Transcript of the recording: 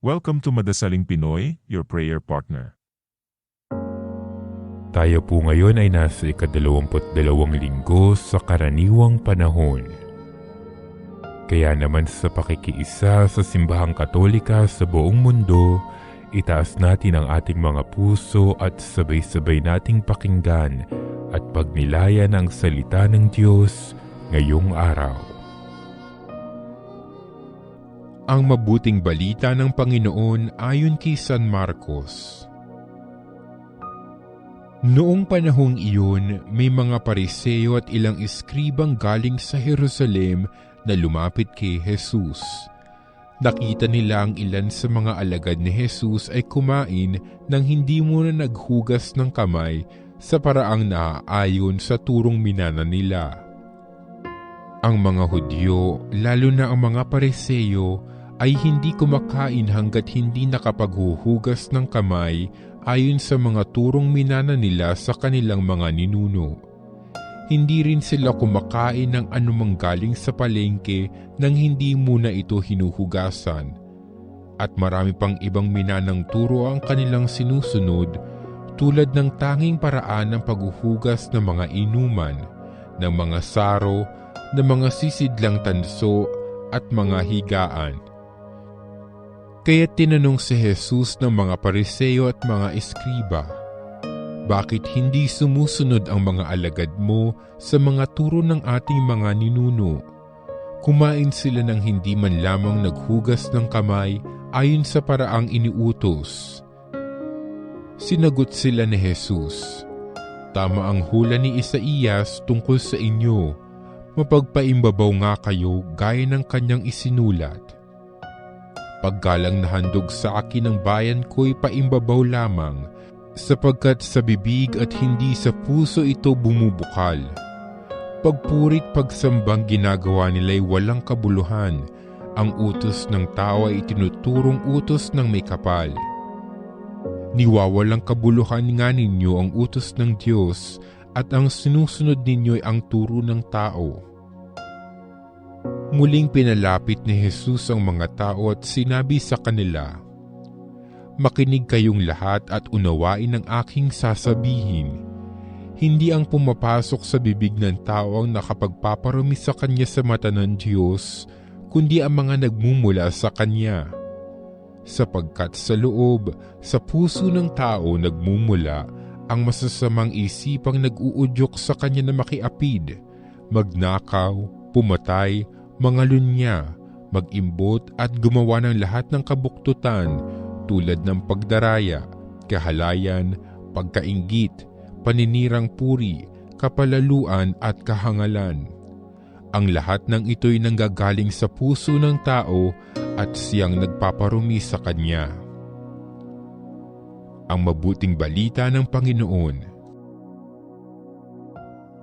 Welcome to Madasaling Pinoy, your prayer partner. Tayo po ngayon ay nasa ika-22 linggo sa karaniwang panahon. Kaya naman sa pakikiisa sa Simbahang Katolika sa buong mundo, itaas natin ang ating mga puso at sabay-sabay nating pakinggan at pagnilayan ang salita ng Diyos ngayong araw. Ang mabuting balita ng Panginoon ayon kay San Marcos. Noong panahong iyon, may mga Pariseo at ilang eskribang galing sa Jerusalem na lumapit kay Jesus. Nakita nila ang ilan sa mga alagad ni Jesus ay kumain nang hindi muna naghugas ng kamay sa paraang naaayon sa turong minana nila. Ang mga Hudyo, lalo na ang mga Pariseo, ay hindi kumakain hanggat hindi nakapaghuhugas ng kamay ayon sa mga turong minana nila sa kanilang mga ninuno. Hindi rin sila kumakain ng anumang galing sa palengke nang hindi muna ito hinuhugasan. At marami pang ibang minanang turo ang kanilang sinusunod, tulad ng tanging paraan ng paghuhugas ng mga inuman, ng mga saro, ng mga sisidlang tanso at mga higaan. Kaya tinanong si Jesus ng mga Pariseo at mga eskriba, bakit hindi sumusunod ang mga alagad mo sa mga turo ng ating mga ninuno? Kumain sila ng hindi man lamang naghugas ng kamay ayon sa paraang iniutos. Sinagot sila ni Jesus, tama ang hula ni Isaías tungkol sa inyo, mapagpaimbabaw nga kayo gaya ng kanyang isinulat. Paggalang na handog sa akin ng bayan ko'y paimbabaw lamang, sapagkat sa bibig at hindi sa puso ito bumubukal. Pagpurit pagsambang ginagawa nila'y walang kabuluhan, ang utos ng tao ay itinuturong utos ng may kapal. Niwawalang kabuluhan nga ninyo ang utos ng Diyos at ang sinusunod ninyo'y ang turo ng tao. Muling pinalapit ni Jesus ang mga tao at sinabi sa kanila, makinig kayong lahat at unawain ang aking sasabihin. Hindi ang pumapasok sa bibig ng tao ang nakapagpaparumi sa kanya sa mata ng Diyos, kundi ang mga nagmumula sa kanya. Sapagkat sa loob, sa puso ng tao nagmumula ang masasamang isipang nag-uudyok sa kanya na makiapid, magnakaw, pumatay, mangalunya, mag-imbot at gumawa ng lahat ng kabuktutan tulad ng pagdaraya, kahalayan, pagkainggit, paninirang puri, kapalaluan at kahangalan. Ang lahat ng ito'y nanggagaling sa puso ng tao at siyang nagpaparumi sa kanya. Ang mabuting balita ng Panginoon.